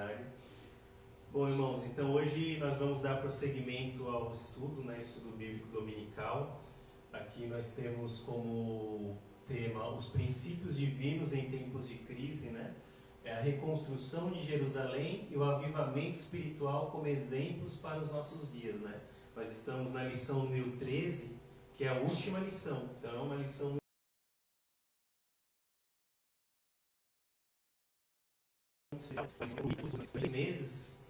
verdade. Bom, irmãos, então hoje nós vamos dar prosseguimento ao estudo, né, estudo bíblico dominical. Aqui nós temos como tema os princípios divinos em tempos de crise, né? É a reconstrução de Jerusalém e o avivamento espiritual como exemplos para os nossos dias, né? Nós estamos na lição número 13, que é a última lição. Então é uma lição muito meses,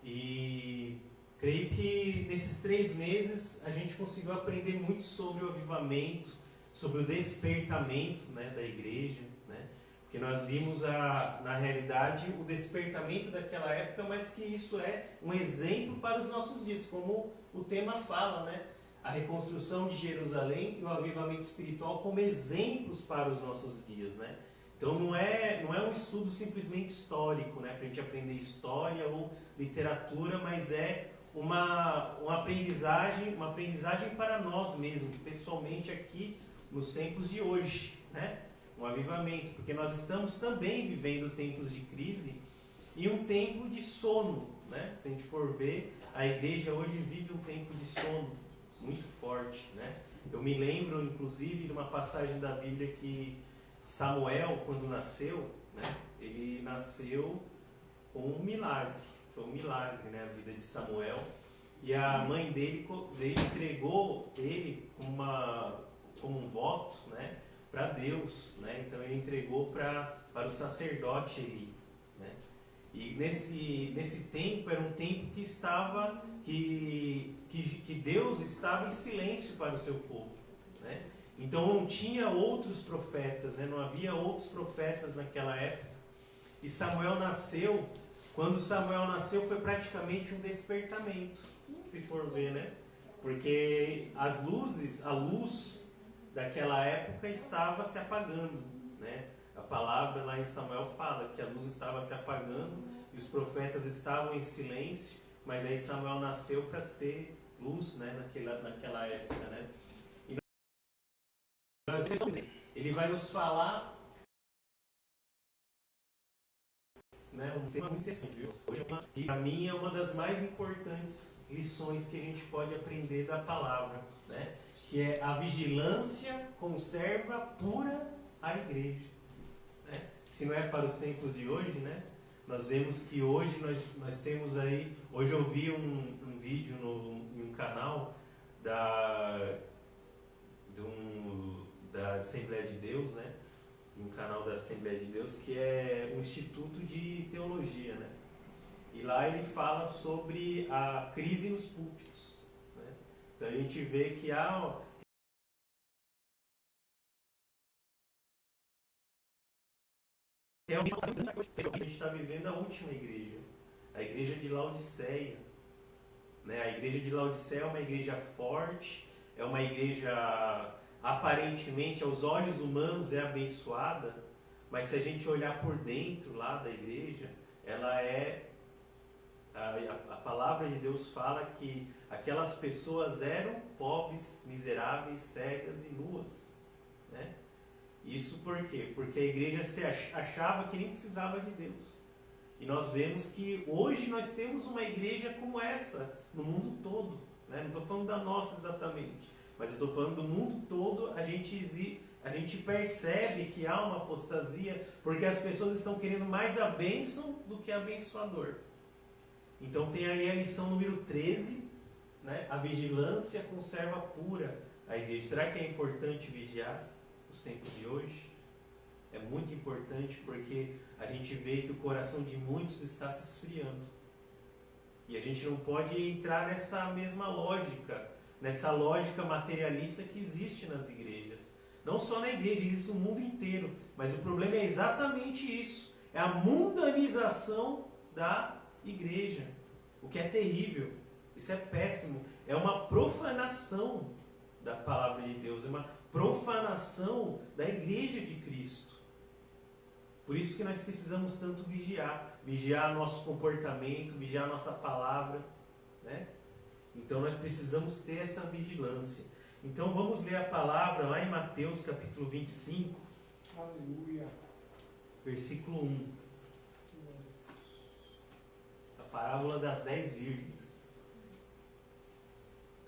e creio que nesses 3 meses a gente conseguiu aprender muito sobre o avivamento, sobre o despertamento, né, da igreja, né? Porque nós vimos na realidade o despertamento daquela época, mas que isso é um exemplo para os nossos dias, como o tema fala, né? A reconstrução de Jerusalém e o avivamento espiritual como exemplos para os nossos dias, né? Então não é um estudo simplesmente histórico, né, para a gente aprender história ou literatura, mas é uma aprendizagem para nós mesmos, pessoalmente aqui nos tempos de hoje, né? Um avivamento, porque nós estamos também vivendo tempos de crise e um tempo de sono, né? Se a gente for ver, a igreja hoje vive um tempo de sono muito forte, né? Eu me lembro, inclusive, de uma passagem da Bíblia que Samuel, quando nasceu, né, ele nasceu com um milagre. Foi um milagre, né, a vida de Samuel. E a mãe dele entregou ele como um voto, né, para Deus, né? Então ele entregou para o sacerdote Eli, né? E nesse tempo era um tempo que Deus estava em silêncio para o seu povo, né? Então não tinha outros profetas, né? Não havia outros profetas naquela época. E Samuel nasceu, quando Samuel nasceu foi praticamente um despertamento, se for ver, né? Porque a luz daquela época estava se apagando, né? A palavra lá em Samuel fala que a luz estava se apagando e os profetas estavam em silêncio, mas aí Samuel nasceu para ser luz, né? Naquela época, né? Ele vai nos falar, né, um tema muito interessante, viu? E para mim é uma das mais importantes lições que a gente pode aprender da palavra, né? Que é a vigilância conserva pura a igreja, né? Se não é para os tempos de hoje, né? Nós vemos que hoje nós temos aí, hoje eu vi um vídeo em um canal da Assembleia de Deus, né? Um canal da Assembleia de Deus que é um instituto de teologia, né? E lá ele fala sobre a crise nos púlpitos, né? Então a gente vê que a gente está vivendo a última igreja, a igreja de Laodiceia, né? A igreja de Laodiceia é uma igreja forte, é uma igreja aparentemente aos olhos humanos é abençoada, mas se a gente olhar por dentro lá da igreja, ela é a palavra de Deus fala que aquelas pessoas eram pobres, miseráveis, cegas e nuas, né? Isso por quê? Porque a igreja se achava que nem precisava de Deus. E nós vemos que hoje nós temos uma igreja como essa no mundo todo, né? Não estou falando da nossa exatamente, mas eu estou falando do mundo todo. A gente percebe que há uma apostasia porque as pessoas estão querendo mais a bênção do que abençoador. Então tem aí a lição número 13, né? A vigilância conserva pura a igreja. Será que é importante vigiar nos tempos de hoje? É muito importante porque a gente vê que o coração de muitos está se esfriando. E a gente não pode entrar nessa mesma lógica, nessa lógica materialista que existe nas igrejas. Não só na igreja, existe no mundo inteiro. Mas o problema é exatamente isso. É a mundanização da igreja. O que é terrível. Isso é péssimo. É uma profanação da palavra de Deus. É uma profanação da igreja de Cristo. Por isso que nós precisamos tanto vigiar nosso comportamento, vigiar nossa palavra, né? Então nós precisamos ter essa vigilância. Então vamos ler a palavra lá em Mateus capítulo 25, Aleluia. versículo 1. parábola das 10 virgens.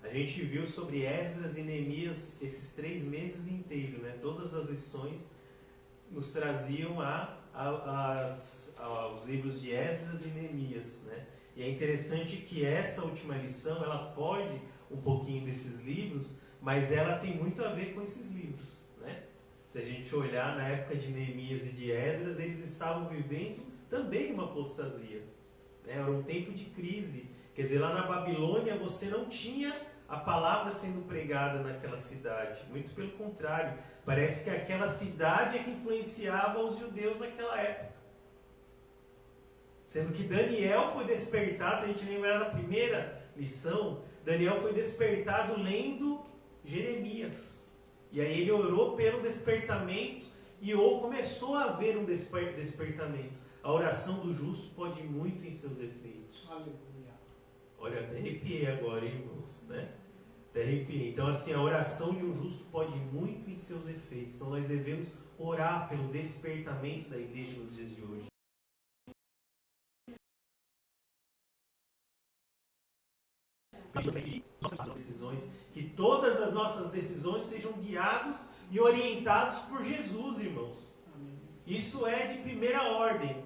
A gente viu sobre Esdras e Neemias esses 3 meses inteiros, né? Todas as lições nos traziam os livros de Esdras e Neemias, né? E é interessante que essa última lição, ela foge um pouquinho desses livros, mas ela tem muito a ver com esses livros, né? Se a gente olhar na época de Neemias e de Esdras, eles estavam vivendo também uma apostasia, né? Era um tempo de crise. Quer dizer, lá na Babilônia você não tinha a palavra sendo pregada naquela cidade. Muito pelo contrário. Parece que aquela cidade é que influenciava os judeus naquela época. Sendo que Daniel foi despertado, se a gente lembrar da primeira lição, Daniel foi despertado lendo Jeremias. E aí ele orou pelo despertamento e começou a haver um despertamento. A oração do justo pode muito em seus efeitos. Aleluia. Olha, até arrepiei agora, hein, irmãos, né? Até arrepiei. Então, assim, a oração de um justo pode muito em seus efeitos. Então, nós devemos orar pelo despertamento da igreja nos dias de hoje. Decisões, que todas as nossas decisões sejam guiadas e orientadas por Jesus, irmãos. Isso é de primeira ordem.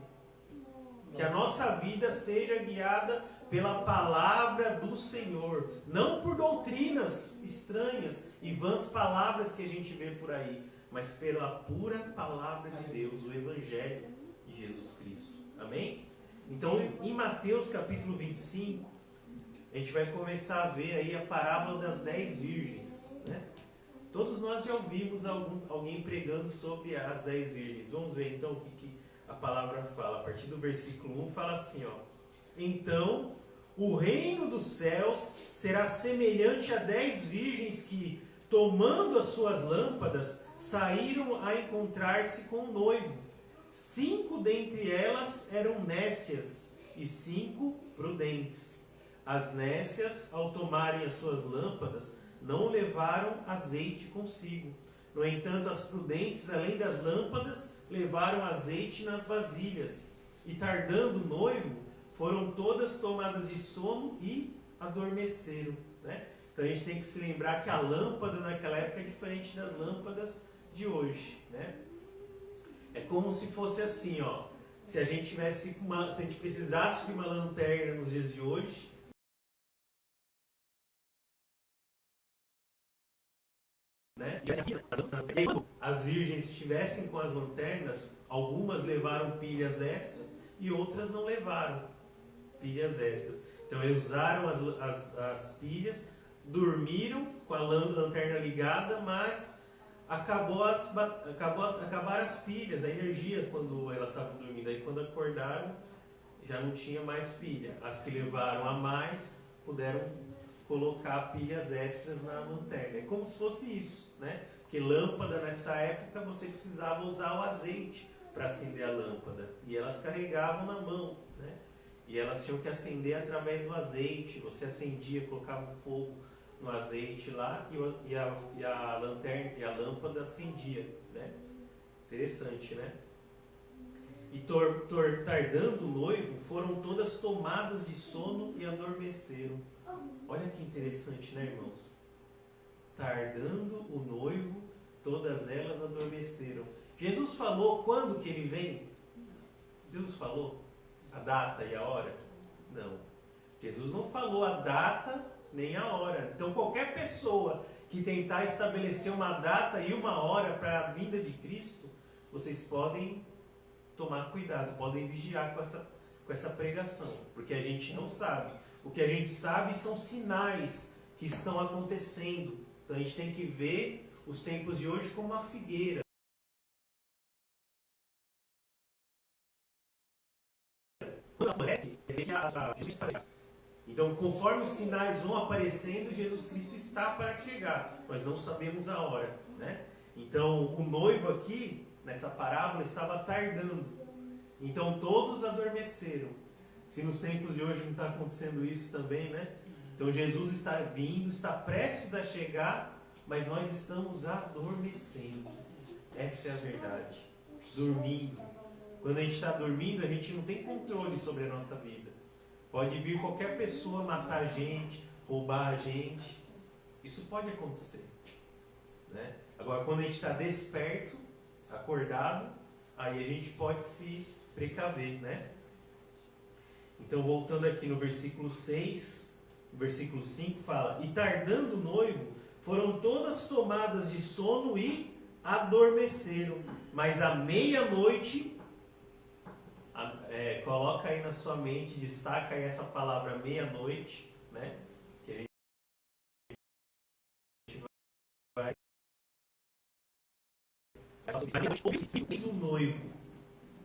Que a nossa vida seja guiada pela palavra do Senhor, não por doutrinas estranhas e vãs palavras que a gente vê por aí, mas pela pura palavra de Deus, o Evangelho de Jesus Cristo. Amém? Então, em Mateus capítulo 25, a gente vai começar a ver aí a parábola das 10 virgens, né? Todos nós já ouvimos alguém pregando sobre as 10 virgens. Vamos ver então o que a palavra fala. A partir do versículo 1 fala assim, ó. Então, o reino dos céus será semelhante a 10 virgens que, tomando as suas lâmpadas, saíram a encontrar-se com o noivo. 5 dentre elas eram nécias e 5 prudentes. As nécias, ao tomarem as suas lâmpadas, não levaram azeite consigo. No entanto, as prudentes, além das lâmpadas, levaram azeite nas vasilhas. E tardando o noivo, foram todas tomadas de sono e adormeceram, né? Então a gente tem que se lembrar que a lâmpada naquela época é diferente das lâmpadas de hoje, né? É como se fosse assim, ó. Se a gente precisasse de uma lanterna nos dias de hoje, né? E as virgens estivessem com as lanternas, algumas levaram pilhas extras e outras não levaram pilhas extras. Então eles usaram as pilhas, dormiram com a lanterna ligada, mas acabaram as pilhas, a energia quando elas estavam dormindo. Aí quando acordaram já não tinha mais pilha. As que levaram a mais puderam colocar pilhas extras na lanterna. É como se fosse isso, né? Porque lâmpada nessa época você precisava usar o azeite para acender a lâmpada. E elas carregavam na mão, né? E elas tinham que acender através do azeite. Você acendia, colocava o fogo no azeite lá e a lanterna e a lâmpada acendia, né? Interessante, né? E tardando o noivo, foram todas tomadas de sono e adormeceram. Olha que interessante, né, irmãos? Tardando o noivo, todas elas adormeceram. Jesus falou quando que ele vem? Jesus falou a data e a hora? Não. Jesus não falou a data nem a hora. Então qualquer pessoa que tentar estabelecer uma data e uma hora para a vinda de Cristo, vocês podem tomar cuidado, podem vigiar com essa pregação, porque a gente não sabe. O que a gente sabe são sinais que estão acontecendo. Então a gente tem que ver os tempos de hoje como uma figueira. Quando aparece, quer dizer que Jesus está. Então, conforme os sinais vão aparecendo, Jesus Cristo está para chegar. Nós não sabemos a hora, né? Então, o noivo aqui, nessa parábola, estava tardando. Então, todos adormeceram. Se nos tempos de hoje não está acontecendo isso também, né? Então, Jesus está vindo, está prestes a chegar, mas nós estamos adormecendo. Essa é a verdade. Dormindo. Quando a gente está dormindo, a gente não tem controle sobre a nossa vida. Pode vir qualquer pessoa matar a gente, roubar a gente. Isso pode acontecer, né? Agora, quando a gente está desperto, acordado, aí a gente pode se precaver, né? Então, voltando aqui no versículo 6, o versículo 5 fala: E tardando o noivo, foram todas tomadas de sono e adormeceram. Mas à meia-noite, coloca aí na sua mente, destaca aí essa palavra meia-noite, né? Que a gente vai... Eis o noivo,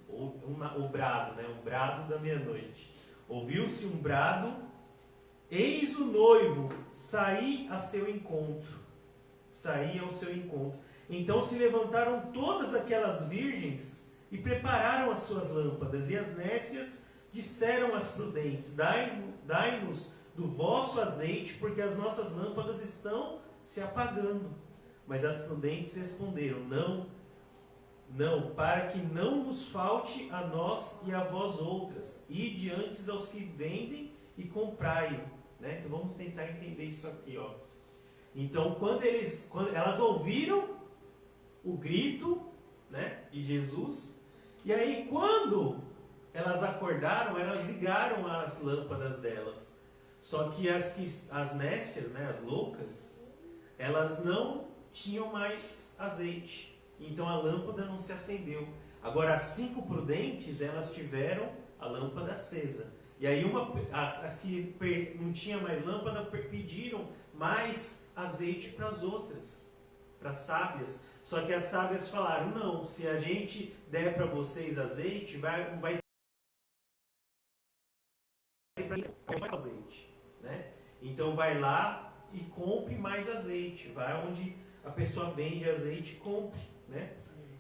o brado, né? O brado da meia-noite. Ouviu-se um brado, eis o noivo, saí a seu encontro. Saí ao seu encontro. Então se levantaram todas aquelas virgens e prepararam as suas lâmpadas. E as nécias disseram às prudentes: Dai-nos do vosso azeite, porque as nossas lâmpadas estão se apagando. Mas as prudentes responderam: Não, para que não nos falte a nós e a vós outras. Ide antes aos que vendem e comprai-o. Né? Então vamos tentar entender isso aqui, ó. Então, quando elas ouviram o grito, né, de Jesus, e aí quando elas acordaram, elas ligaram as lâmpadas delas. Só que as nécias, né, as loucas, elas não tinham mais azeite. Então a lâmpada não se acendeu. Agora as 5 prudentes, elas tiveram a lâmpada acesa. E aí as que não tinham mais lâmpada pediram mais azeite para as outras, para as sábias. Só que as sábias falaram: não, se a gente der para vocês azeite, vai ter azeite, né? Então vai lá e compre mais azeite. Vai onde a pessoa vende azeite e compre, né?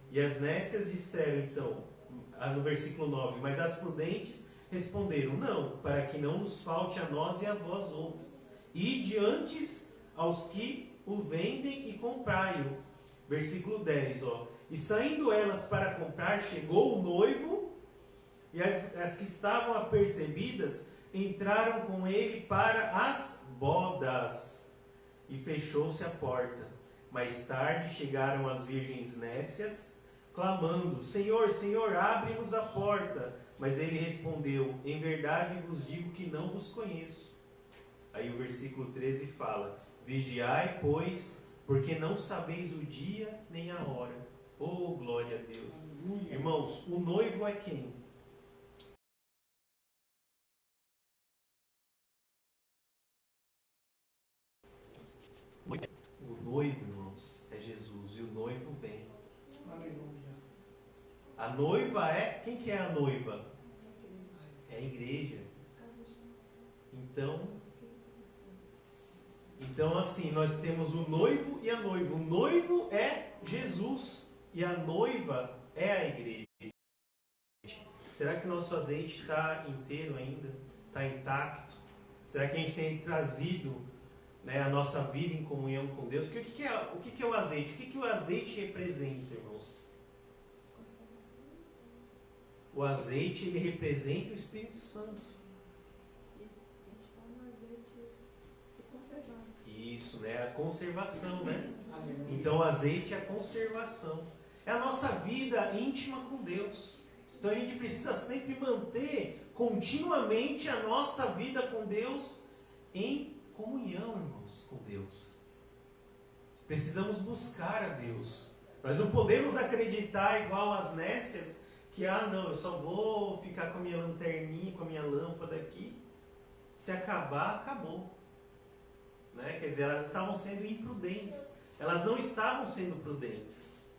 E as nécias disseram então, no versículo 9: Mas as prudentes responderam: Não, para que não nos falte a nós e a vós outras. Ide antes aos que o vendem e comprai-o. Versículo 10, ó. E saindo elas para comprar, chegou o noivo, e as que estavam apercebidas entraram com ele para as bodas, e fechou-se a porta. Mais tarde chegaram as virgens nécias, clamando: Senhor, Senhor, abre-nos a porta. Mas ele respondeu: Em verdade vos digo que não vos conheço. Aí o versículo 13 fala: Vigiai, pois, porque não sabeis o dia nem a hora. Oh, glória a Deus. Aleluia. Irmãos, o noivo é quem? O noivo, irmãos, é Jesus. E o noivo vem. Aleluia. A noiva é... Quem que é a noiva? É a igreja. Então assim, nós temos o noivo e a noiva. O noivo é Jesus e a noiva é a igreja. Será que o nosso azeite está inteiro ainda? Está intacto? Será que a gente tem trazido, né, a nossa vida em comunhão com Deus? Porque o que é o azeite? O que o azeite representa, irmãos? O azeite, ele representa o Espírito Santo. Isso, né? A conservação, né? Então o azeite é a conservação. É a nossa vida íntima com Deus. Então a gente precisa sempre manter continuamente a nossa vida com Deus em comunhão, irmãos, com Deus. Precisamos buscar a Deus. Nós não podemos acreditar igual as nécias que, não, eu só vou ficar com a minha lanterninha, com a minha lâmpada aqui. Se acabar, acabou. Né? Quer dizer, elas estavam sendo imprudentes. Elas não estavam sendo prudentes.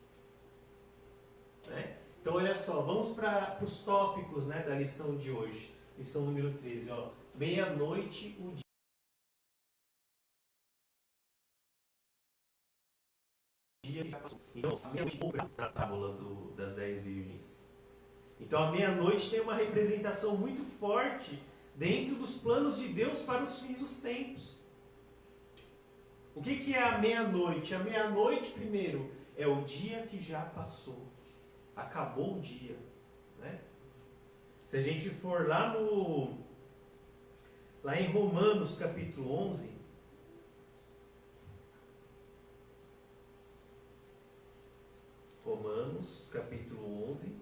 Né? Então, olha só, vamos para os tópicos, né, da lição de hoje. Lição número 13. Ó. Meia-noite, o dia já passou. Então, a meia-noite na parábola das 10 virgens. Então, a meia-noite tem uma representação muito forte dentro dos planos de Deus para os fins dos tempos. O que é a meia-noite? A meia-noite, primeiro, é o dia que já passou. Acabou o dia. Né? Se a gente for lá Lá em Romanos capítulo 11, Romanos capítulo 11,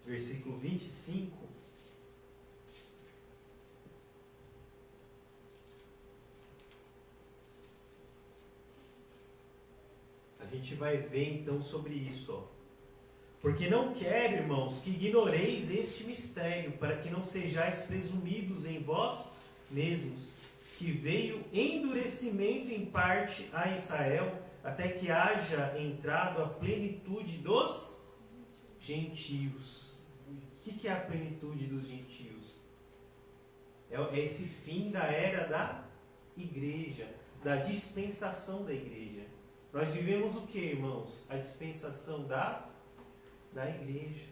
versículo 25, a gente vai ver então sobre isso, ó. Porque não quero, irmãos, que ignoreis este mistério, para que não sejais presumidos em vós mesmos, que veio endurecimento em parte a Israel, até que haja entrado a plenitude dos gentios. O que é a plenitude dos gentios? É esse fim da era da igreja, da dispensação da igreja. Nós vivemos o que, irmãos? A dispensação da igreja.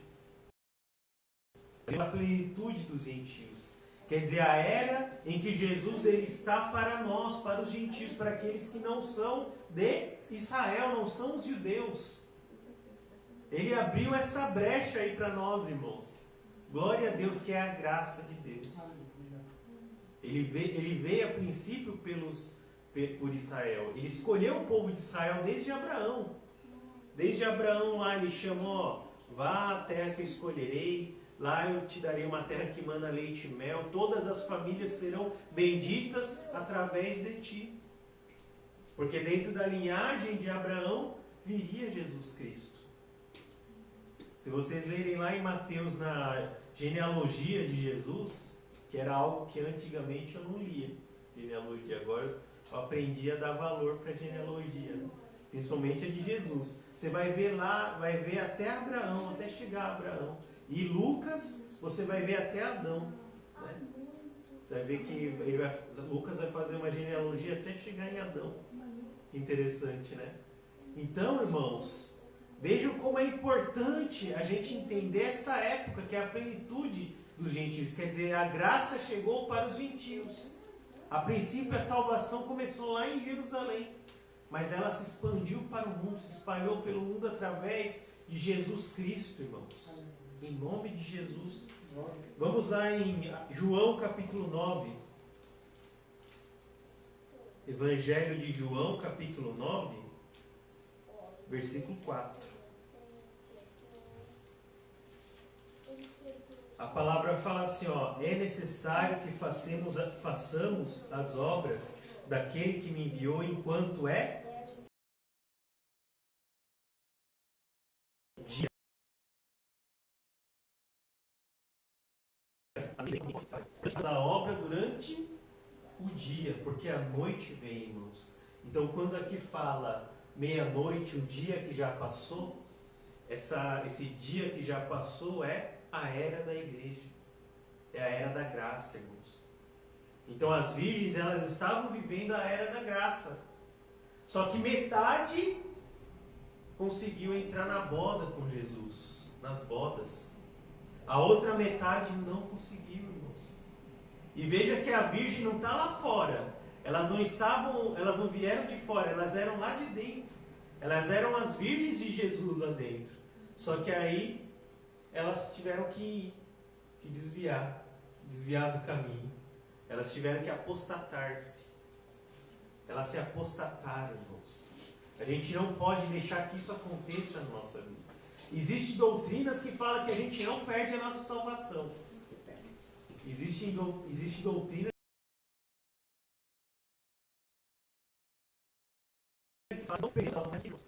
A plenitude dos gentios. Quer dizer, a era em que Jesus ele está para nós, para os gentios, para aqueles que não são de Israel, não são os judeus. Ele abriu essa brecha aí para nós, irmãos. Glória a Deus, que é a graça de Deus. Ele veio a princípio por Israel. Ele escolheu o povo de Israel desde Abraão. Desde Abraão lá ele chamou, vá à terra que eu escolherei, lá eu te darei uma terra que mana leite e mel, todas as famílias serão benditas através de ti. Porque dentro da linhagem de Abraão viria Jesus Cristo. Se vocês lerem lá em Mateus, na genealogia de Jesus, que era algo que antigamente eu não lia, genealogia, agora eu aprendi a dar valor para a genealogia, né? Principalmente a de Jesus. Você vai ver lá, vai ver até Abraão, até chegar a Abraão. E Lucas, você vai ver até Adão. Né? Você vai ver que Lucas vai fazer uma genealogia até chegar em Adão. Que interessante, né? Então, irmãos, vejam como é importante a gente entender essa época, que é a plenitude dos gentios. Quer dizer, a graça chegou para os gentios. A princípio, a salvação começou lá em Jerusalém. Mas ela se expandiu para o mundo, se espalhou pelo mundo através de Jesus Cristo, irmãos. Em nome de Jesus. Vamos lá em João capítulo 9. Evangelho de João capítulo 9, versículo 4. A palavra fala assim, ó, é necessário que façamos as obras daquele que me enviou enquanto é dia. A obra durante o dia, porque a noite vem, irmãos. Então, quando aqui fala meia-noite, o dia que já passou, esse dia que já passou é a era da igreja, é a era da graça, irmãos. Então as virgens, elas estavam vivendo a era da graça. Só que metade conseguiu entrar na boda com Jesus, nas bodas. A outra metade não conseguiu, irmãos. E veja que a virgem não está lá fora. Elas não vieram de fora, elas eram lá de dentro. Elas eram as virgens de Jesus lá dentro. Só que aí elas tiveram que desviar do caminho. Elas tiveram que apostatar-se. Elas se apostataram, irmãos. A gente não pode deixar que isso aconteça na nossa vida. Existem doutrinas que falam que a gente não perde a nossa salvação. Existe doutrina que fala que não perde a salvação.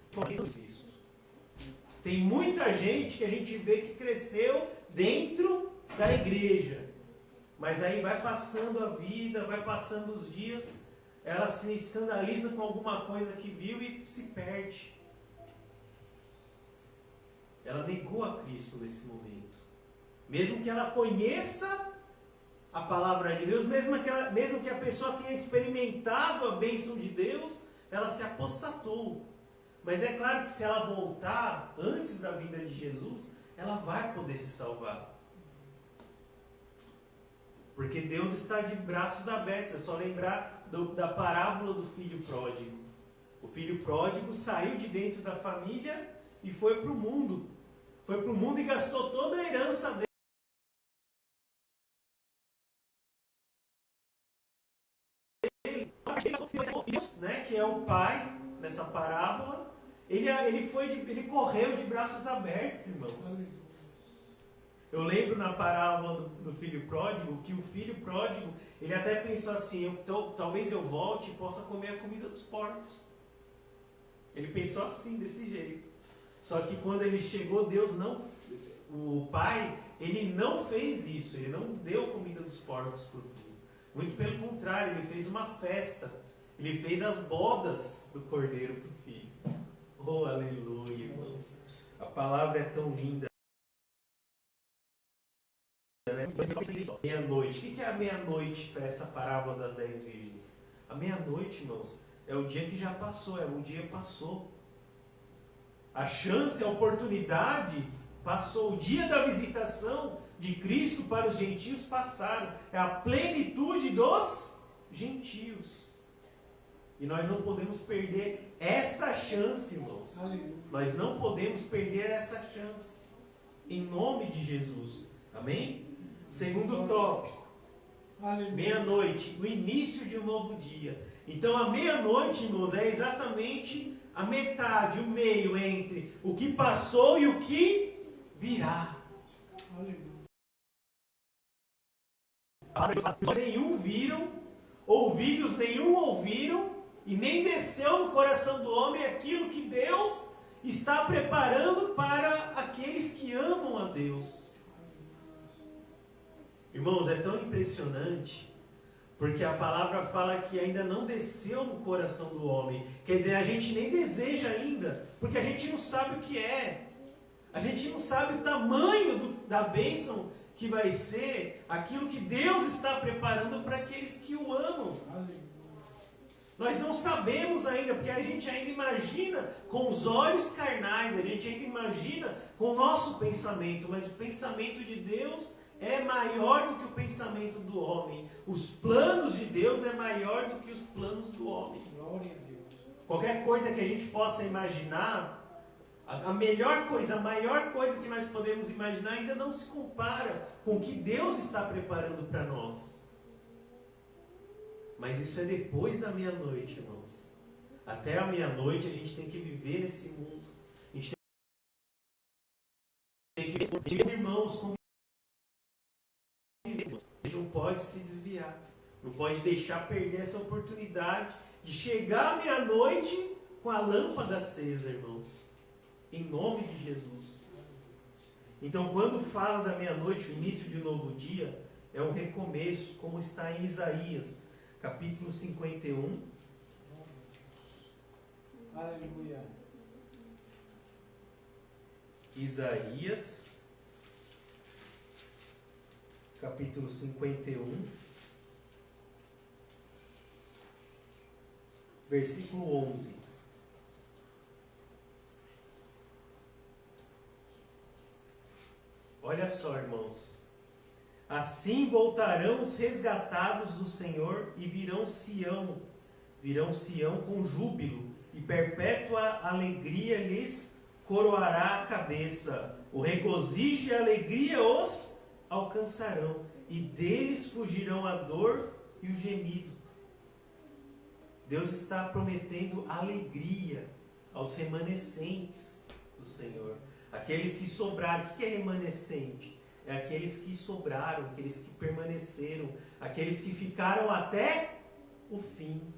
Tem muita gente que a gente vê que cresceu dentro da igreja. Mas aí vai passando a vida, vai passando os dias, ela se escandaliza com alguma coisa que viu e se perde. Ela negou a Cristo nesse momento. Mesmo que ela conheça a palavra de Deus, mesmo que a pessoa tenha experimentado a bênção de Deus, ela se apostatou. Mas é claro que se ela voltar antes da vinda de Jesus, ela vai poder se salvar. Porque Deus está de braços abertos. É só lembrar da parábola do filho pródigo. O filho pródigo saiu de dentro da família e foi para o mundo. Foi para o mundo e gastou toda a herança dele. Deus, né, que é o pai nessa parábola, ele correu de braços abertos, irmãos. Eu lembro na parábola do filho pródigo, que o filho pródigo, ele até pensou assim, talvez eu volte e possa comer a comida dos porcos. Ele pensou assim, desse jeito. Só que quando ele chegou, o pai, ele não fez isso, ele não deu comida dos porcos para o filho. Muito pelo contrário, ele fez uma festa. Ele fez as bodas do cordeiro para o filho. Oh, aleluia, irmãos. A palavra é tão linda. Meia-noite. O que é a meia-noite para essa parábola das 10 virgens? A meia-noite, irmãos, é o dia que já passou, um dia passou. A chance, a oportunidade passou. O dia da visitação de Cristo para os gentios passaram. É a plenitude dos gentios. E nós não podemos perder essa chance, irmãos. Nós não podemos perder essa chance. Em nome de Jesus. Amém? Segundo tópico. Meia-noite, o início de um novo dia. Então a meia-noite, irmãos, é exatamente a metade, o meio entre o que passou e o que virá. Nenhum viram, ouvidos nenhum ouviram, e nem desceu no coração do homem aquilo que Deus está preparando para aqueles que amam a Deus. Irmãos, é tão impressionante, porque a palavra fala que ainda não desceu no coração do homem. Quer dizer, a gente nem deseja ainda, porque a gente não sabe o que é. A gente não sabe o tamanho da bênção que vai ser aquilo que Deus está preparando para aqueles que o amam. Nós não sabemos ainda, porque a gente ainda imagina com os olhos carnais, a gente ainda imagina com o nosso pensamento, mas o pensamento de Deus é maior do que o pensamento do homem. Os planos de Deus é maior do que os planos do homem. Glória a Deus. Qualquer coisa que a gente possa imaginar, a melhor coisa, a maior coisa que nós podemos imaginar ainda não se compara com o que Deus está preparando para nós. Mas isso é depois da meia-noite, irmãos. Até a meia-noite a gente tem que viver nesse mundo. A gente tem que viver, irmãos, a gente não pode se desviar. Não pode deixar perder essa oportunidade de chegar à meia-noite com a lâmpada acesa, irmãos. Em nome de Jesus. Então, quando fala da meia-noite, o início de um novo dia, é um recomeço, como está em Isaías, capítulo 51. Aleluia. Isaías, capítulo 51, versículo 11. Olha só, irmãos. Assim voltarão os resgatados do Senhor e virão Sião com júbilo, e perpétua alegria lhes coroará a cabeça. O regozijo e a alegria os alcançarão, e deles fugirão a dor e o gemido. Deus está prometendo alegria aos remanescentes do Senhor. Aqueles que sobraram. O que é remanescente? É aqueles que sobraram, aqueles que permaneceram, aqueles que ficaram até o fim.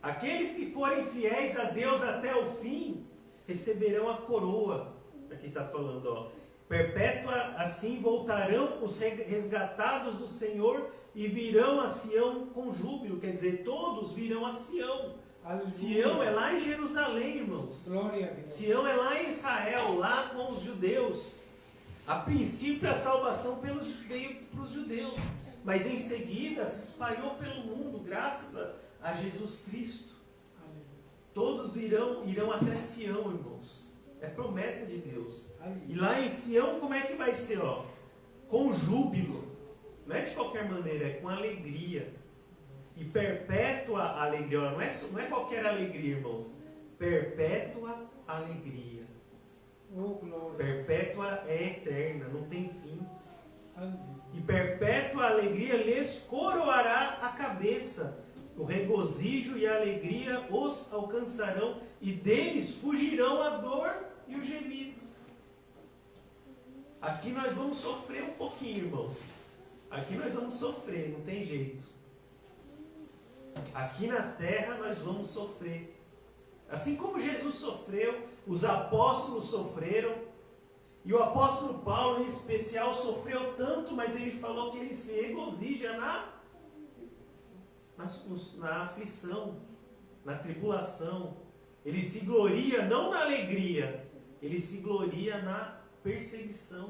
Aqueles que forem fiéis a Deus até o fim, receberão a coroa. Aqui está falando, ó. Perpétua, assim voltarão os resgatados do Senhor e virão a Sião com júbilo. Quer dizer, todos virão a Sião. Aleluia. Sião é lá em Jerusalém, irmãos. Glória a Deus. Sião é lá em Israel, lá com os judeus. A princípio a salvação veio para os judeus, mas em seguida se espalhou pelo mundo, graças a Jesus Cristo. Todos irão até Sião, irmãos. É promessa de Deus. E lá em Sião, como é que vai ser? Ó? Com júbilo. Não é de qualquer maneira, é com alegria. E perpétua alegria. Não é qualquer alegria, irmãos. Perpétua alegria. Oh, glória. Perpétua é eterna, não tem fim. E perpétua alegria lhes coroará a cabeça. cabeça. O regozijo e a alegria os alcançarão, e deles fugirão a dor e o gemido. Aqui nós vamos sofrer um pouquinho, irmãos. Aqui nós vamos sofrer, não tem jeito. Aqui na terra nós vamos sofrer. Assim como Jesus sofreu, os apóstolos sofreram, e o apóstolo Paulo em especial sofreu tanto, mas ele falou que ele se regozija na aflição, na tribulação. Ele se gloria não na alegria, ele se gloria na perseguição,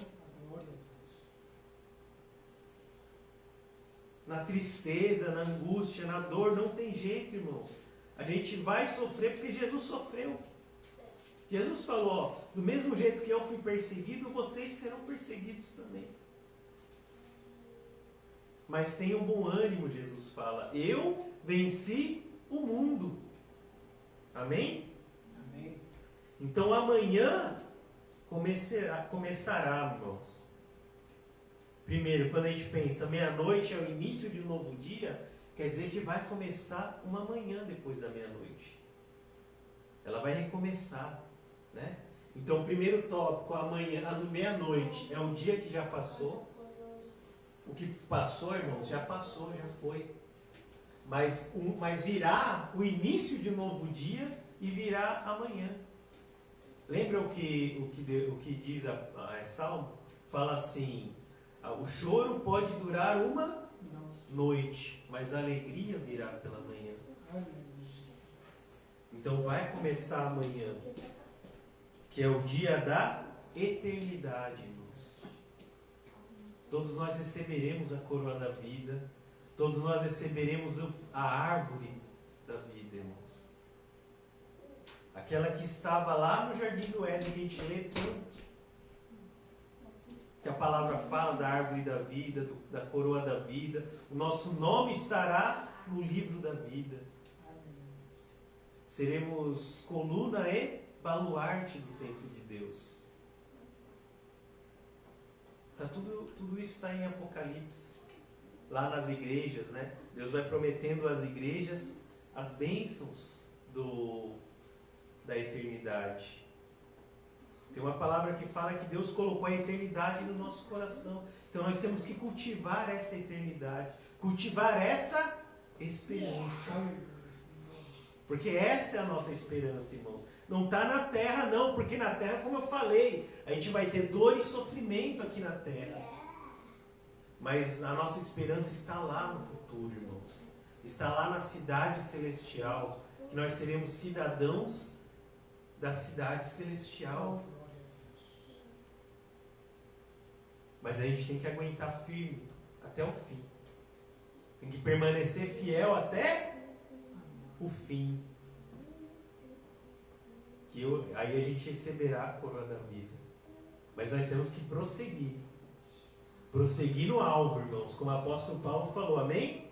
na tristeza, na angústia, na dor. Não tem jeito, irmãos. A gente vai sofrer porque Jesus sofreu. Jesus falou, ó, do mesmo jeito que eu fui perseguido, vocês serão perseguidos também. Mas tenham bom ânimo, Jesus fala. Eu venci o mundo. Amém? Amém. Então amanhã começará, irmãos. Primeiro, quando a gente pensa meia-noite é o início de um novo dia, quer dizer que vai começar uma manhã depois da meia-noite. Ela vai recomeçar, né? Então, o primeiro tópico, amanhã, a meia-noite, é um dia que já passou. O que passou, irmãos, já passou, já foi. Mas virá o início de um novo dia e virá amanhã. Lembra o que diz a Salmo? Fala assim, o choro pode durar uma noite, mas a alegria virá pela manhã. Então vai começar amanhã, que é o dia da eternidade, irmãos. Todos nós receberemos a coroa da vida, todos nós receberemos a árvore da vida, irmãos. Aquela que estava lá no Jardim do Éden, que a gente lê tanto. Que a palavra fala da árvore da vida, da coroa da vida. O nosso nome estará no livro da vida. Seremos coluna e baluarte do templo de Deus. Tudo isso está em Apocalipse. Lá nas igrejas, né? Deus vai prometendo às igrejas as bênçãos da eternidade. Tem uma palavra que fala que Deus colocou a eternidade no nosso coração. Então nós temos que cultivar essa eternidade, cultivar essa esperança. Porque essa é a nossa esperança, irmãos. Não está na terra, não, porque na terra, como eu falei, a gente vai ter dor e sofrimento aqui na terra. Mas a nossa esperança está lá no futuro, irmãos. Está lá na cidade celestial, que nós seremos cidadãos da cidade celestial. Mas a gente tem que aguentar firme até o fim. Tem que permanecer fiel até o fim. Aí a gente receberá a coroa da vida. Mas nós temos que prosseguir. Prosseguir no alvo, irmãos. Como o apóstolo Paulo falou, amém?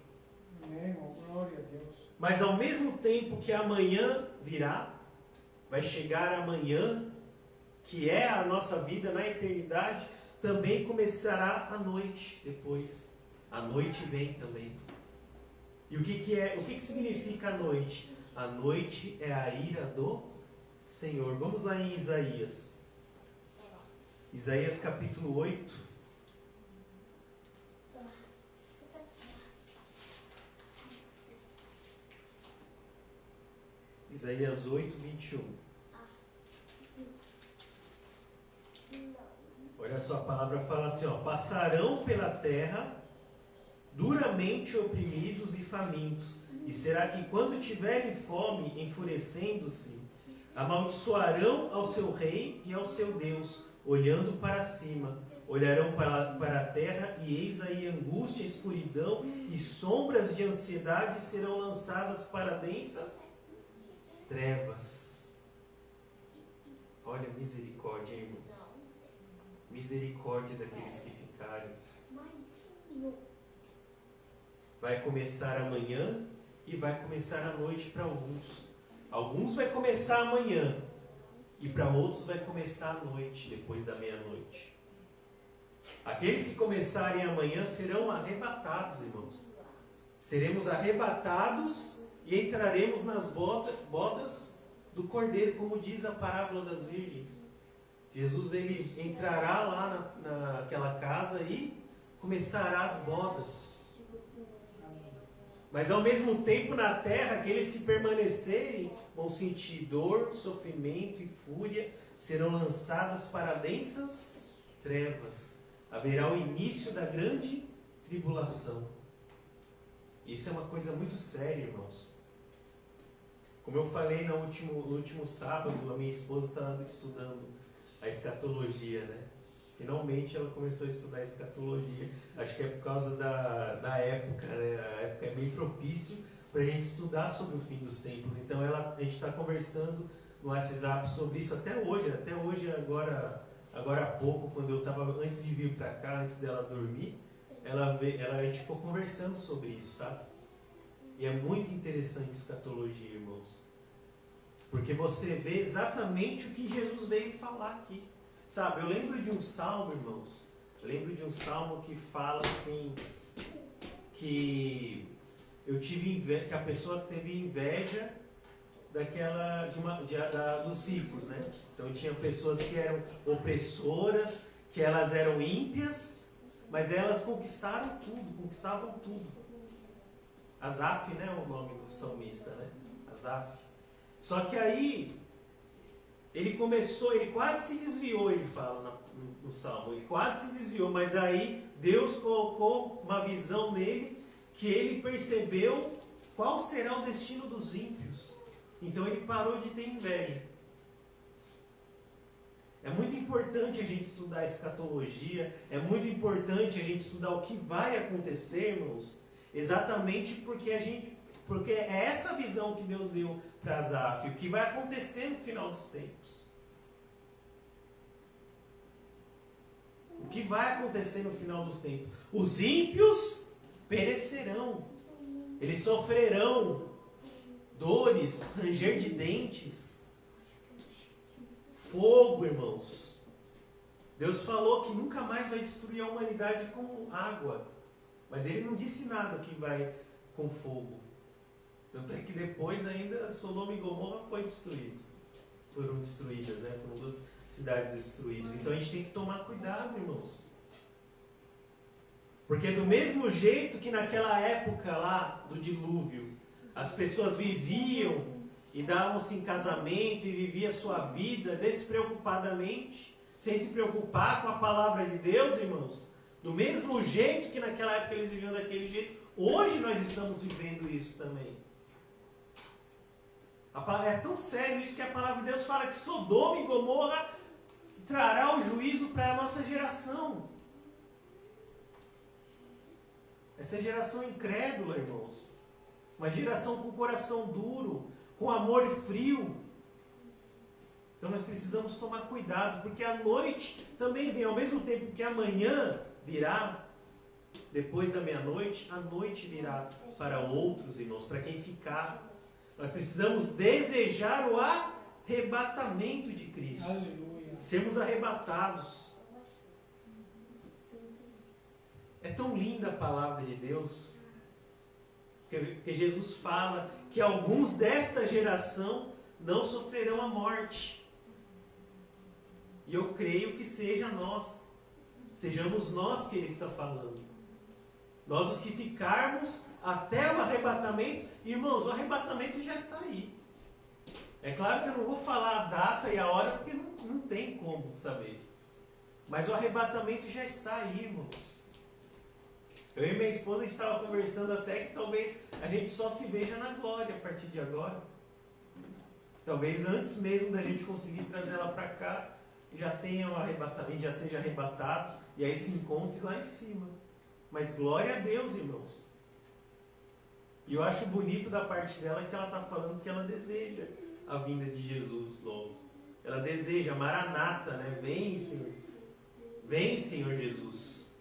Amém, glória a Deus. Mas ao mesmo tempo que amanhã virá, vai chegar amanhã, que é a nossa vida na eternidade, também começará a noite depois. A noite vem também. E o que significa a noite? A noite é a ira do Senhor. Vamos lá em Isaías. Isaías capítulo 8. Isaías 8, 21. Olha só, a palavra fala assim, ó: passarão pela terra duramente oprimidos e famintos, e será que quando tiverem fome, enfurecendo-se, amaldiçoarão ao seu rei e ao seu Deus, olhando para cima, olharão para a terra, e eis aí angústia, escuridão e sombras de ansiedade serão lançadas para densas trevas. Olha, misericórdia, irmãos. Misericórdia daqueles que ficarem. Vai começar amanhã e vai começar a noite para alguns. Alguns vai começar amanhã e para outros vai começar a noite, depois da meia-noite. Aqueles que começarem amanhã serão arrebatados, irmãos. seremos arrebatados e entraremos nas bodas do Cordeiro, como diz a parábola das virgens. Jesus ele entrará lá naquela casa e começará as bodas. Mas ao mesmo tempo na terra, aqueles que permanecerem vão sentir dor, sofrimento e fúria, serão lançadas para densas trevas. Haverá o início da grande tribulação. Isso é uma coisa muito séria, irmãos. Como eu falei no último sábado, a minha esposa estava estudando a escatologia, né? Finalmente ela começou a estudar a escatologia. Acho que é por causa da época, né? A época é bem propício para a gente estudar sobre o fim dos tempos. Então a gente está conversando no WhatsApp sobre isso até hoje, agora há pouco, quando eu estava, antes de vir para cá, antes dela dormir, a gente ficou conversando sobre isso, sabe? E é muito interessante escatologia, irmãos. Porque você vê exatamente o que Jesus veio falar aqui. Sabe, eu lembro de um salmo, irmãos. Eu lembro de um salmo que fala assim, que a pessoa teve inveja dos ricos, né? Então tinha pessoas que eram opressoras, que elas eram ímpias, mas elas conquistavam tudo. Asaf, né, o nome do salmista, né? Asaf. Só que aí ele quase se desviou, ele fala no salmo, ele quase se desviou, mas aí Deus colocou uma visão nele que ele percebeu qual será o destino dos ímpios. Então ele parou de ter inveja. É muito importante a gente estudar a escatologia, é muito importante a gente estudar o que vai acontecer, irmãos, exatamente porque é essa visão que Deus deu para Asaf, o que vai acontecer no final dos tempos. O que vai acontecer no final dos tempos? Os ímpios perecerão, eles sofrerão dores, ranger de dentes, fogo, irmãos. Deus falou que nunca mais vai destruir a humanidade com água, mas Ele não disse nada que vai com fogo. Tanto é que depois ainda Sodoma e Gomorra foram destruídas, né? Foram duas cidades destruídas. Então a gente tem que tomar cuidado, irmãos. Porque do mesmo jeito que naquela época lá do dilúvio, as pessoas viviam e davam-se em casamento e viviam a sua vida despreocupadamente, sem se preocupar com a palavra de Deus, irmãos. Do mesmo jeito que naquela época eles viviam daquele jeito, hoje nós estamos vivendo isso também. É tão sério isso que a palavra de Deus fala que Sodoma e Gomorra trará o juízo para a nossa geração. Essa geração incrédula, irmãos. Uma geração com coração duro, com amor frio. Então nós precisamos tomar cuidado, porque a noite também vem, ao mesmo tempo que amanhã virá, depois da meia-noite, a noite virá para outros, irmãos, para quem ficar. Nós precisamos desejar o arrebatamento de Cristo. Aleluia. Sermos arrebatados. É tão linda a palavra de Deus, porque Jesus fala que alguns desta geração não sofrerão a morte. E eu creio que sejamos nós que Ele está falando. Nós os que ficarmos até o arrebatamento. Irmãos, o arrebatamento já está aí. É claro que eu não vou falar a data e a hora, porque não tem como saber. Mas o arrebatamento já está aí, irmãos. Eu e minha esposa, a gente estava conversando até que talvez a gente só se veja na glória a partir de agora. Talvez antes mesmo da gente conseguir trazer ela para cá, já tenha um arrebatamento, já seja arrebatado, e aí se encontre lá em cima. Mas glória a Deus, irmãos. E eu acho bonito da parte dela que ela está falando que ela deseja a vinda de Jesus logo. Ela deseja, Maranata, né? Vem, Senhor. Vem, Senhor Jesus.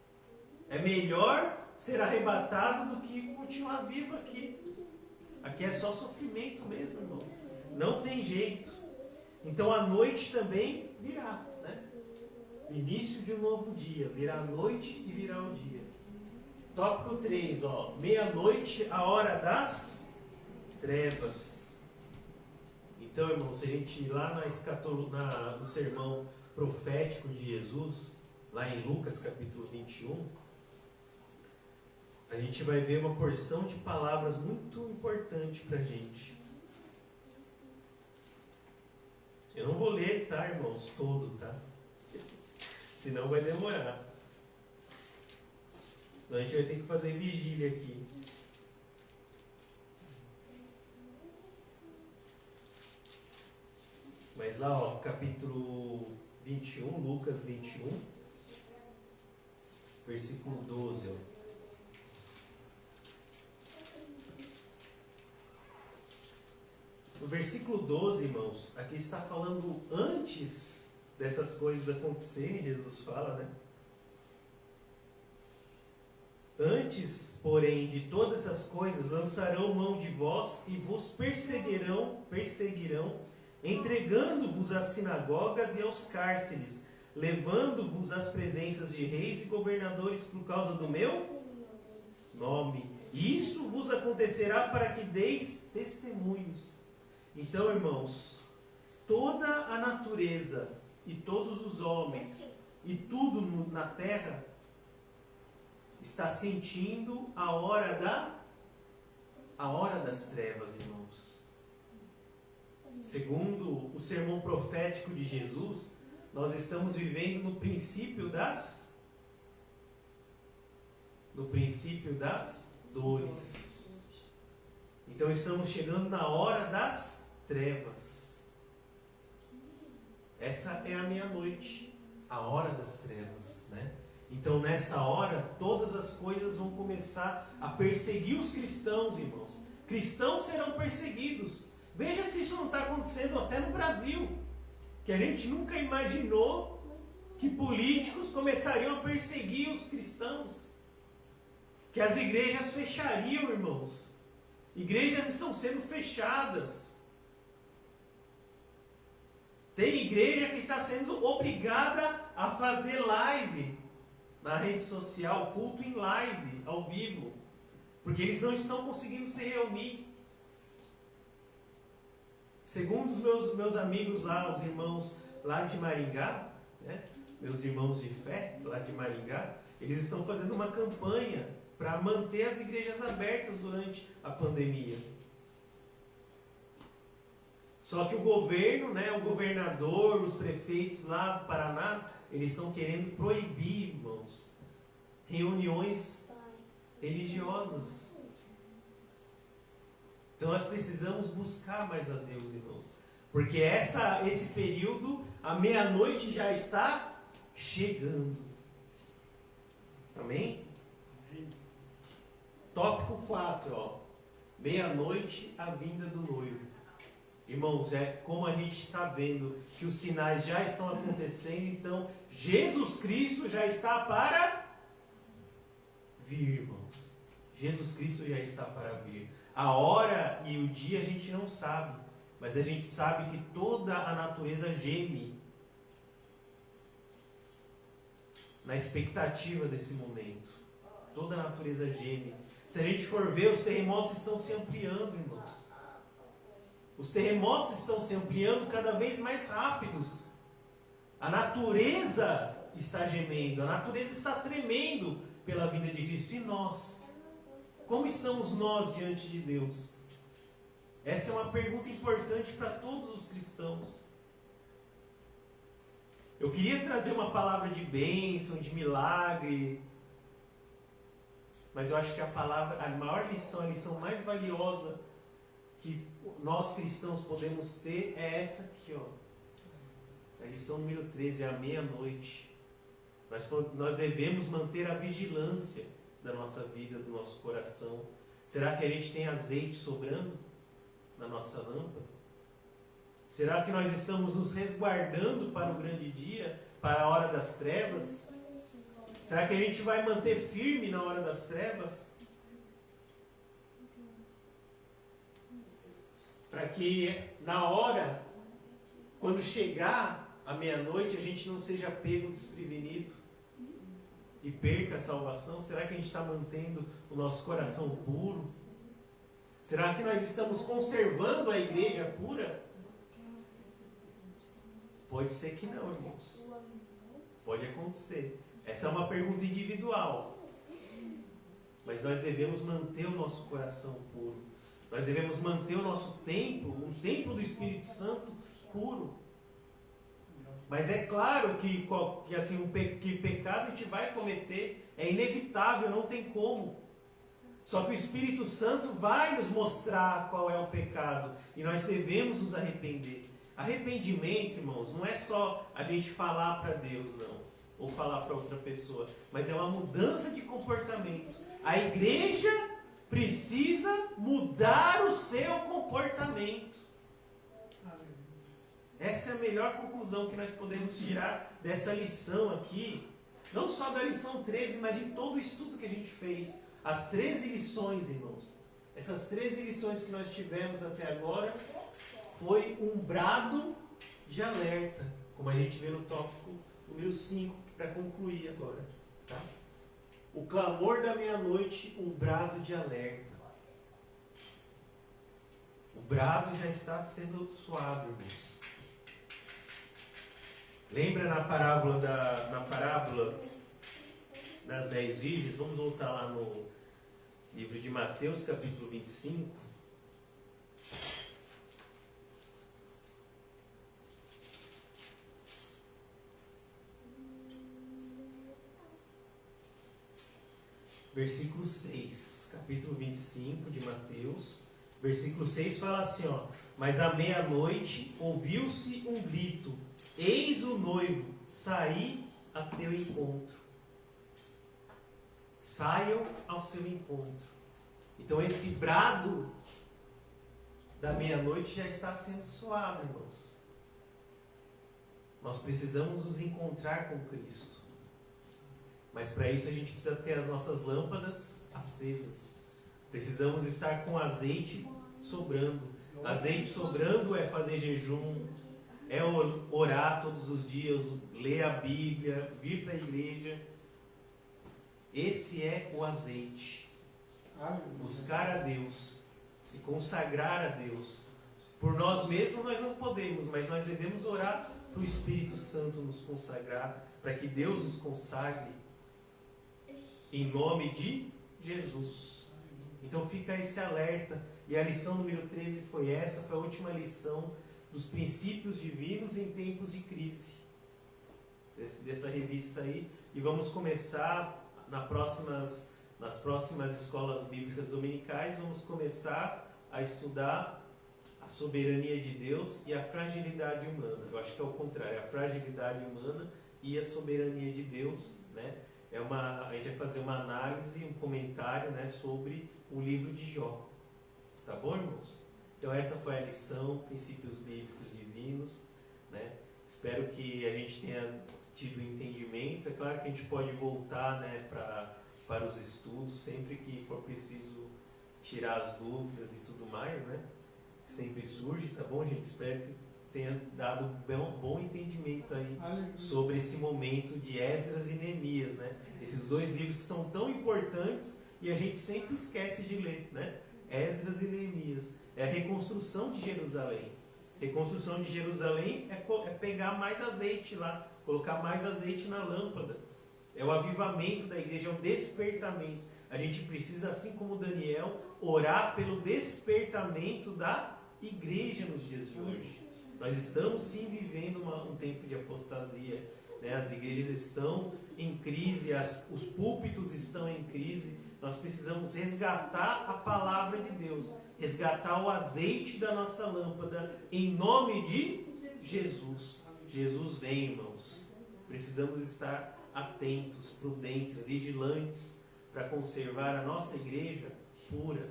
É melhor ser arrebatado do que continuar vivo aqui. Aqui é só sofrimento mesmo, irmãos. Não tem jeito. Então a noite também virá, né? Início de um novo dia. Virá a noite e virá o dia. Tópico 3, ó. Meia-noite, a hora das trevas. Então, irmão, se a gente ir lá no sermão profético de Jesus, lá em Lucas capítulo 21, a gente vai ver uma porção de palavras muito importante para a gente. Eu não vou ler, tá, irmãos, todo, tá? Senão vai demorar. Então a gente vai ter que fazer vigília aqui. Mas lá, ó, capítulo 21, Lucas 21, versículo 12, ó. No versículo 12, irmãos, aqui está falando antes dessas coisas acontecerem, Jesus fala, né? Antes, porém, de todas essas coisas, lançarão mão de vós e vos perseguirão, entregando-vos às sinagogas e aos cárceres, levando-vos às presenças de reis e governadores por causa do meu nome. E isso vos acontecerá para que deis testemunhos. Então, irmãos, toda a natureza e todos os homens e tudo na terra está sentindo a hora das trevas, irmãos. Segundo o sermão profético de Jesus, nós estamos vivendo no princípio das dores. Então estamos chegando na hora das trevas. Essa é a meia-noite, a hora das trevas, né? Então nessa hora, todas as coisas vão começar a perseguir os cristãos, irmãos. Cristãos serão perseguidos. Veja se isso não está acontecendo até no Brasil, que a gente nunca imaginou que políticos começariam a perseguir os cristãos, que as igrejas fechariam, irmãos. Igrejas estão sendo fechadas. Tem igreja que está sendo obrigada a fazer live na rede social, culto em live, ao vivo, porque eles não estão conseguindo se reunir. Segundo os meus amigos lá, os irmãos lá de Maringá, né, meus irmãos de fé lá de Maringá, eles estão fazendo uma campanha para manter as igrejas abertas durante a pandemia. Só que o governo, né, o governador, os prefeitos lá do Paraná, eles estão querendo proibir, irmãos, reuniões religiosas. Então nós precisamos buscar mais a Deus, irmãos. Porque esse período, a meia-noite já está chegando. Amém? Tópico 4, ó. Meia-noite, a vinda do noivo. Irmãos, é como a gente está vendo que os sinais já estão acontecendo, então Jesus Cristo já está para vir, irmãos. Jesus Cristo já está para vir. A hora e o dia a gente não sabe, mas a gente sabe que toda a natureza geme na expectativa desse momento. Toda a natureza geme. Se a gente for ver, os terremotos estão se ampliando, irmãos. Os terremotos estão se ampliando cada vez mais rápidos. A natureza está gemendo, a natureza está tremendo pela vinda de Cristo. E nós? Como estamos nós diante de Deus? Essa é uma pergunta importante para todos os cristãos. Eu queria trazer uma palavra de bênção, de milagre, mas eu acho que a maior lição, a lição mais valiosa que nós cristãos podemos ter é essa aqui, ó. A lição número 13, é a meia-noite. Nós devemos manter a vigilância da nossa vida, do nosso coração. Será que a gente tem azeite sobrando na nossa lâmpada? Será que nós estamos nos resguardando para o grande dia, para a hora das trevas? Será que a gente vai manter firme na hora das trevas? Para que na hora, quando chegar a meia-noite, a gente não seja pego desprevenido. e perca a salvação? Será que a gente está mantendo o nosso coração puro? Será que nós estamos conservando a igreja pura? Pode ser que não, irmãos. Pode acontecer. Essa é uma pergunta individual. Mas nós devemos manter o nosso coração puro. Nós devemos manter o nosso templo, o templo do Espírito Santo, puro. Mas é claro que pecado a gente vai cometer, é inevitável, não tem como. Só que o Espírito Santo vai nos mostrar qual é o pecado e nós devemos nos arrepender. Arrependimento, irmãos, não é só a gente falar para Deus, não, ou falar para outra pessoa, mas é uma mudança de comportamento. A igreja precisa mudar o seu comportamento. Essa é a melhor conclusão que nós podemos tirar dessa lição aqui. Não só da lição 13, mas de todo o estudo que a gente fez. As 13 lições, irmãos. Essas 13 lições que nós tivemos até agora foi um brado de alerta. Como a gente vê no tópico número 5, para concluir agora. Tá? O clamor da meia-noite, um brado de alerta. O brado já está sendo soado, irmãos. Lembra na parábola das 10 virgens? Vamos voltar lá no livro de Mateus, capítulo 25. Versículo 6, capítulo 25 de Mateus. Versículo 6 fala assim, ó: mas à meia-noite ouviu-se um grito: eis o noivo, saí a teu encontro. Saiam ao seu encontro. Então esse brado da meia-noite já está sendo soado, irmãos. Nós precisamos nos encontrar com Cristo. Mas para isso a gente precisa ter as nossas lâmpadas acesas. Precisamos estar com azeite sobrando. Azeite sobrando é fazer jejum, é orar todos os dias, ler a Bíblia, vir para a igreja. Esse é o azeite. Buscar a Deus, se consagrar a Deus. Por nós mesmos nós não podemos, mas nós devemos orar para o Espírito Santo nos consagrar, para que Deus nos consagre em nome de Jesus. Então fica esse alerta. E a lição número 13 foi essa, foi a última lição dos princípios divinos em tempos de crise. Dessa revista aí. E vamos começar nas próximas escolas bíblicas dominicais, vamos começar a estudar a soberania de Deus e a fragilidade humana. Eu acho que é o contrário, a fragilidade humana e a soberania de Deus, né? A gente vai fazer uma análise, um comentário, né, sobre o livro de Jó. Tá bom, irmãos? Então essa foi a lição, princípios bíblicos divinos, né? Espero que a gente tenha tido entendimento. É claro que a gente pode voltar, né, para os estudos sempre que for preciso tirar as dúvidas e tudo mais, né? Sempre surge, tá bom, gente? Espero que tenha dado um bom entendimento aí sobre esse momento de Esdras e Neemias, né? Esses dois livros que são tão importantes e a gente sempre esquece de ler, né? Esdras e Neemias. É a reconstrução de Jerusalém. Reconstrução de Jerusalém é pegar mais azeite lá, colocar mais azeite na lâmpada. É o avivamento da igreja, é o despertamento. A gente precisa, assim como Daniel, orar pelo despertamento da igreja nos dias de hoje. Nós estamos sim vivendo um tempo de apostasia, né? As igrejas estão em crise, os púlpitos estão em crise. Nós precisamos resgatar a palavra de Deus, resgatar o azeite da nossa lâmpada, em nome de Jesus. Jesus vem, irmãos. Precisamos estar atentos, prudentes, vigilantes, para conservar a nossa igreja pura,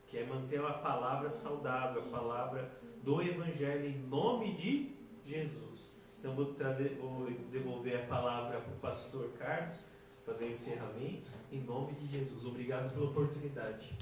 que é manter a palavra saudável, a palavra do Evangelho, em nome de Jesus. Então vou devolver a palavra para o pastor Carlos, fazer o encerramento, em nome de Jesus. Obrigado pela oportunidade.